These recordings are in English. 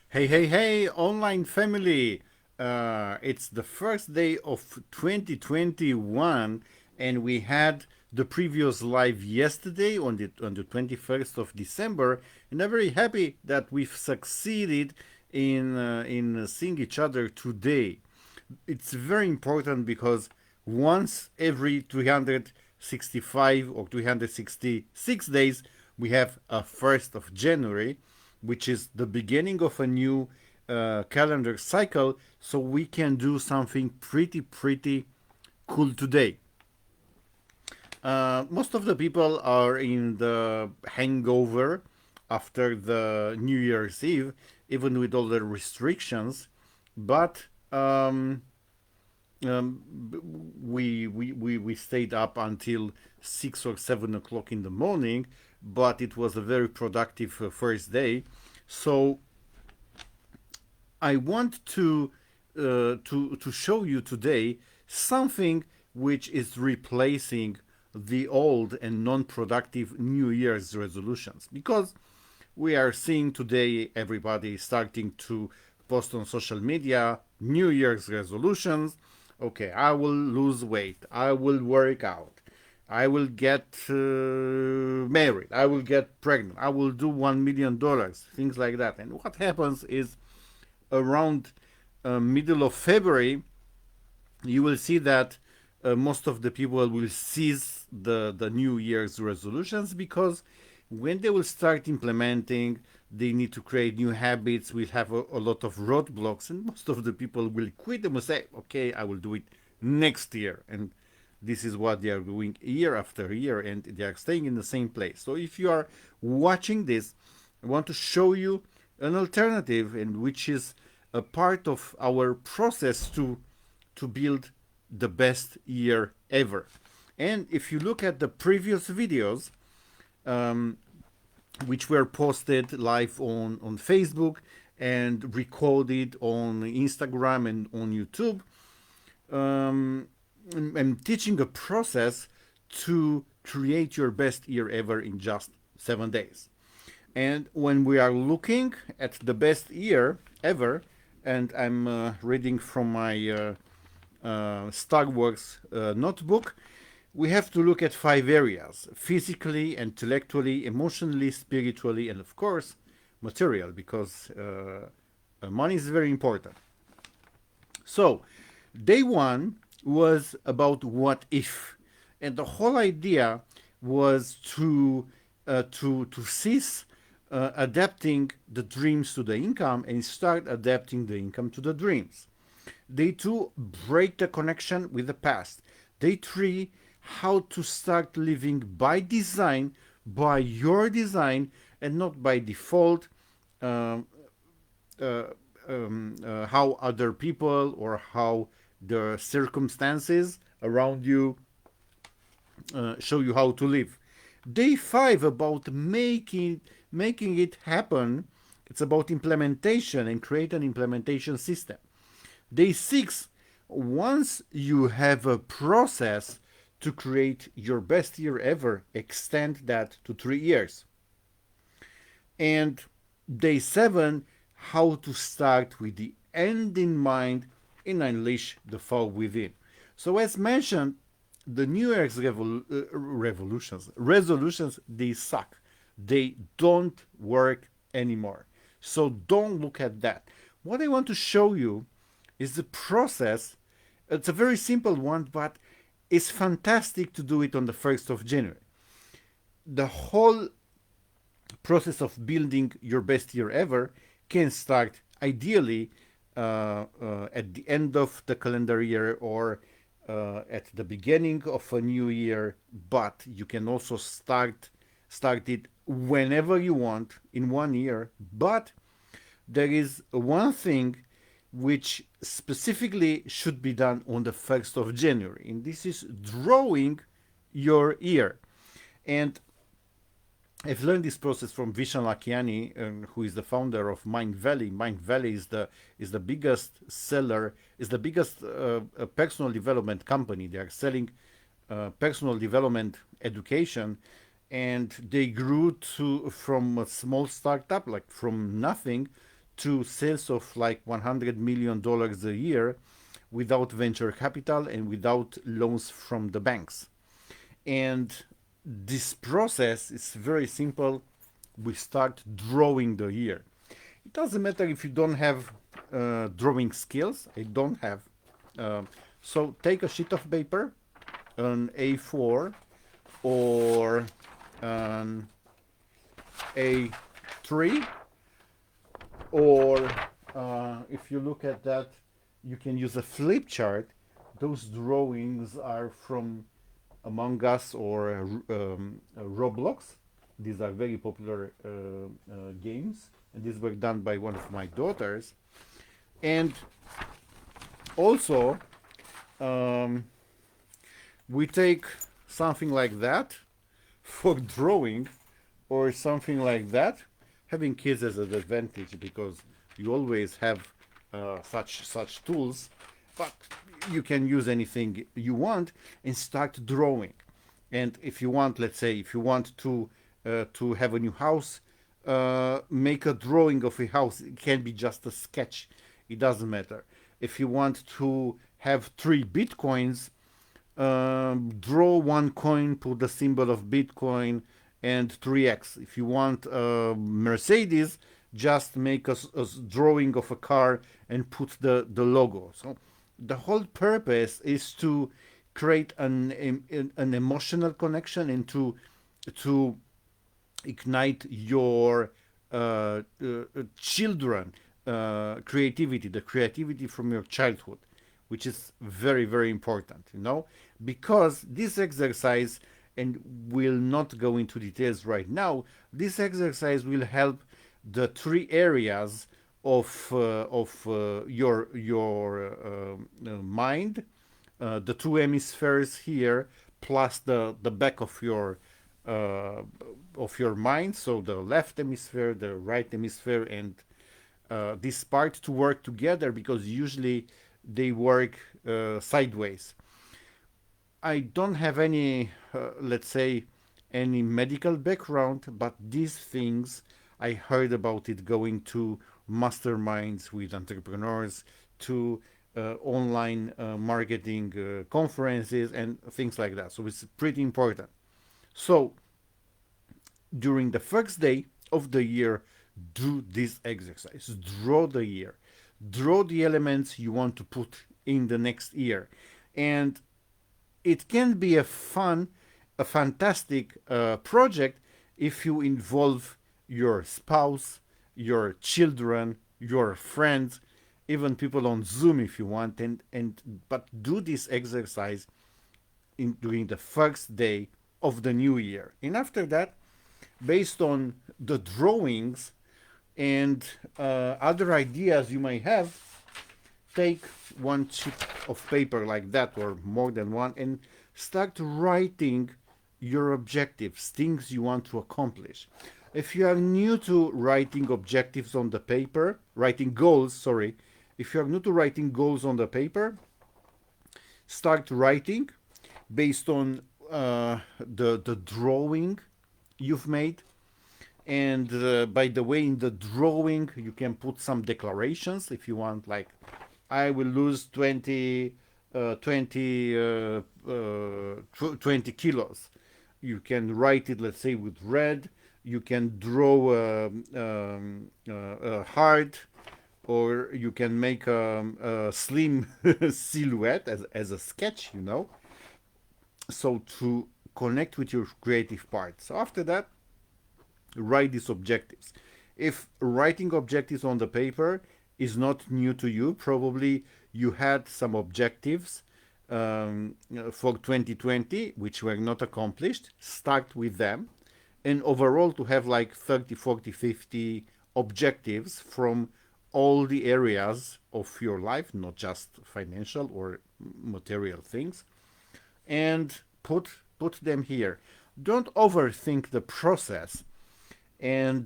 Hey, hey, hey, online family. It's the first day of 2021, and we had the previous live yesterday on the 21st of December, and I'm very happy that we've succeeded in seeing each other today. It's very important because once every 365 or 366 days, we have a 1st of January, which is the beginning of a new calendar cycle. So we can do something pretty cool today. Most of the people are in the hangover after the New Year's Eve, even with all the restrictions. But we stayed up until 6 or 7 o'clock in the morning, but it was a very productive first day. So I want to show you today something which is replacing the old and non-productive New Year's resolutions, because we are seeing today everybody starting to post on social media New Year's resolutions. Okay, I will lose weight. I will work out. I will get married. I will get pregnant. I will do $1 million. Things like that. And what happens is around middle of February, you will see that most of the people will seize the New Year's resolutions, because when they will start implementing, they need to create new habits. We'll have a lot of roadblocks, and most of the people will quit and will say, okay, I will do it next year. And this is what they are doing year after year, and they are staying in the same place. So if you are watching this, I want to show you an alternative, and which is a part of our process to build the best year ever. And if you look at the previous videos, which were posted live on Facebook and recorded on Instagram and on YouTube, I'm teaching a process to create your best year ever in just 7 days. And when we are looking at the best year ever, and I'm reading from my Star Wars notebook, we have to look at 5 areas: physically, intellectually, emotionally, spiritually, and of course, material, because money is very important. So, day one was about what if, and the whole idea was to cease adapting the dreams to the income and start adapting the income to the dreams. Day two, break the connection with the past. Day three, how to start living by design, by your design, and not by default, um, uh, how other people or how the circumstances around you show you how to live. Day five, about making it happen. It's about implementation and create an implementation system. Day six, once you have a process to create your best year ever, extend that to 3 years. And day seven, how to start with the end in mind and unleash the fog within. So, as mentioned, the New Year's resolutions, they suck. They don't work anymore. So, don't look at that. What I want to show you is the process. It's a very simple one, but it's fantastic to do it on the 1st of January. The whole process of building your best year ever can start ideally at the end of the calendar year, or at the beginning of a new year, but you can also start it whenever you want in one year. But there is one thing which specifically should be done on the 1st of January, and this is drawing your year. And I've learned this process from Vishen Lakiani, who is the founder of Mind Valley. Mind Valley is the biggest seller, is the biggest personal development company. They are selling personal development education, and they grew to from a small startup, like from nothing, to sales of like $100 million a year without venture capital and without loans from the banks. And this process is very simple. We start drawing the year. It doesn't matter if you don't have drawing skills. I don't have. So take a sheet of paper, an A4 or an A3, or if you look at that, you can use a flip chart. Those drawings are from Among Us or Roblox. These are very popular games, and these were done by one of my daughters. And also, we take something like that for drawing, or something like that. Having kids is an advantage because you always have such tools, but you can use anything you want and start drawing. And if you want, let's say, if you want to have a new house, make a drawing of a house. It can be just a sketch. It doesn't matter. If you want to have 3 bitcoins, draw one coin, put the symbol of Bitcoin and 3x. If you want a Mercedes, just make a drawing of a car and put the logo. So the whole purpose is to create an emotional connection and to ignite your children creativity, the creativity from your childhood, which is very, very important, because this exercise, and we'll not go into details right now, this exercise will help the 3 areas of your mind, the 2 hemispheres here, plus the back of your mind, so the left hemisphere, the right hemisphere, and this part to work together, because usually they work sideways. I don't have any, let's say, any medical background, but these things, I heard about it going to masterminds with entrepreneurs, to online marketing conferences and things like that. So it's pretty important. So during the first day of the year, do this exercise. Draw the year. Draw the elements you want to put in the next year. And it can be a fantastic project if you involve your spouse, your children, your friends, even people on Zoom if you want, but do this exercise during the first day of the new year. And after that, based on the drawings and other ideas you may have, take one sheet of paper like that, or more than one, and start writing your objectives, things you want to accomplish. If you are new to writing objectives on the paper, writing goals, sorry, if you are new to writing goals on the paper, start writing based on the drawing you've made. And by the way, in the drawing, you can put some declarations if you want, like, I will lose 20 kilos. You can write it, let's say, with red. You can draw a heart, or you can make a slim silhouette as a sketch, So to connect with your creative part. So after that, write these objectives. If writing objectives on the paper is not new to you, probably you had some objectives for 2020 which were not accomplished. Start with them, and overall to have like 30, 40, 50 objectives from all the areas of your life, not just financial or material things, and put them here. Don't overthink the process, and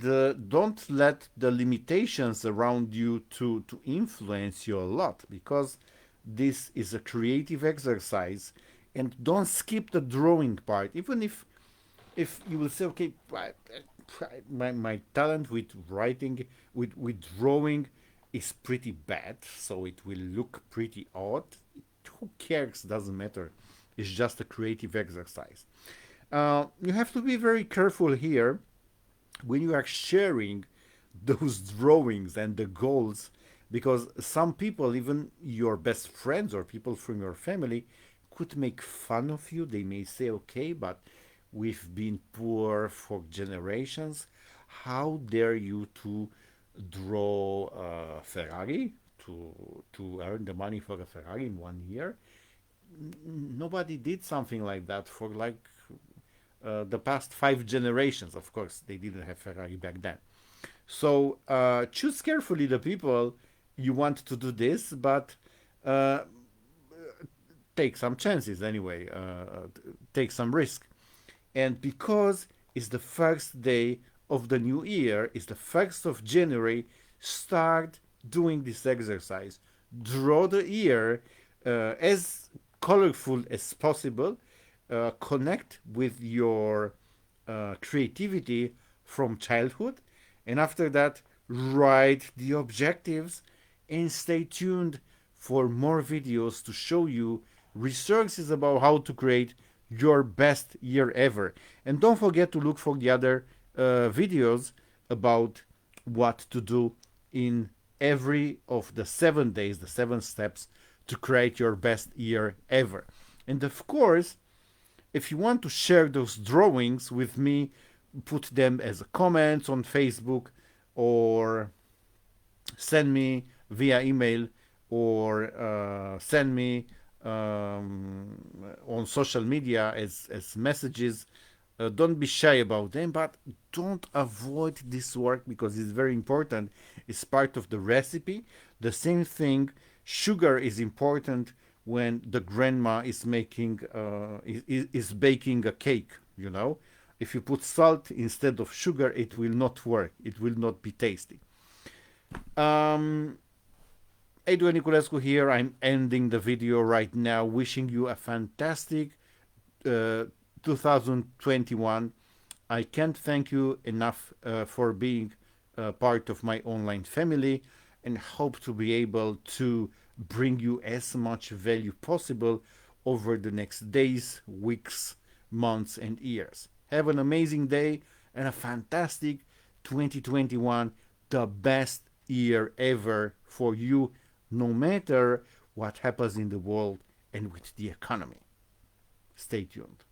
don't let the limitations around you to influence you a lot, because this is a creative exercise. And don't skip the drawing part, even if you will say, okay, my talent with writing, with drawing, is pretty bad, so it will look pretty odd. Who cares? Doesn't matter. It's just a creative exercise. You have to be very careful here when you are sharing those drawings and the goals, because some people, even your best friends or people from your family, could make fun of you. They may say, okay, but we've been poor for generations. How dare you to draw a Ferrari, to earn the money for a Ferrari in 1 year? Nobody did something like that for like the past 5 generations. Of course, they didn't have Ferrari back then. So choose carefully the people you want to do this, but uh, take some chances anyway. Take some risk. And because it's the first day of the new year, it's the 1st of January, start doing this exercise. Draw the year as colorful as possible. Connect with your creativity from childhood, and after that, write the objectives and stay tuned for more videos to show you resources about how to create your best year ever. And don't forget to look for the other videos about what to do in every of the 7 days, the 7 steps to create your best year ever. And of course, if you want to share those drawings with me, put them as a comments on Facebook, or send me via email, or send me on social media as messages. Don't be shy about them, but don't avoid this work because it's very important. It's part of the recipe. The same thing, sugar is important when the grandma is making is baking a cake. If you put salt instead of sugar, it will not work. It will not be tasty. Um, Adrian Niculescu here. I'm ending the video right now, wishing you a fantastic 2021. I can't thank you enough for being part of my online family, and hope to be able to bring you as much value possible over the next days, weeks, months, and years. Have an amazing day and a fantastic 2021, the best year ever for you, no matter what happens in the world and with the economy. Stay tuned.